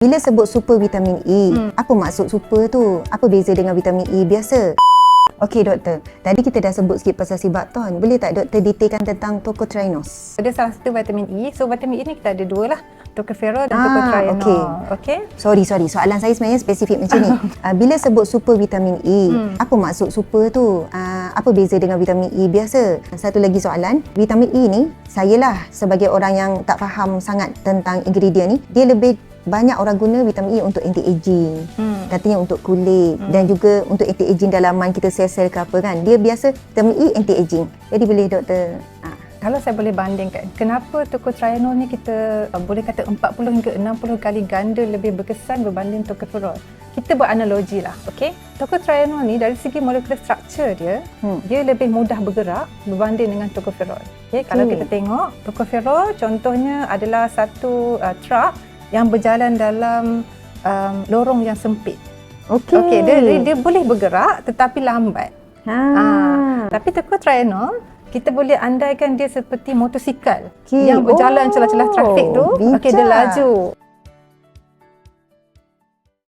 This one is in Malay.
Bila sebut super vitamin E, apa maksud super tu? Apa beza dengan vitamin E biasa? Okey doktor, tadi kita dah sebut sikit pasal Sibakton. Boleh tak doktor detailkan tentang tocotrienose? Ada salah satu vitamin E. So vitamin E ni kita ada dua lah, tocopherol dan tocotrienol. Okey. Sorry. Soalan saya sebenarnya spesifik macam ni. Bila sebut super vitamin E, apa maksud super tu? Apa beza dengan vitamin E biasa? Satu lagi soalan, vitamin E ni, sayalah sebagai orang yang tak faham sangat tentang ingredient ni, dia lebih banyak orang guna vitamin E untuk anti-aging. Katanya untuk kulit dan juga untuk anti-aging dalaman kita sel-sel ke apa kan. Dia biasa vitamin E anti-aging. Jadi boleh doktor Kalau saya boleh bandingkan, kenapa tocotrienol ni kita boleh kata 40 hingga 60 kali ganda lebih berkesan berbanding tocopherol. Kita buat analogi lah, okey? Tocotrienol ni dari segi molecular structure dia, dia lebih mudah bergerak berbanding dengan tocopherol. Okay? Kalau kita tengok, tocopherol contohnya adalah satu truck yang berjalan dalam lorong yang sempit. Okey, dia boleh bergerak tetapi lambat. Tapi tocotrienol kita boleh andaikan dia seperti motosikal yang berjalan celah-celah trafik tu. Okey, dia laju.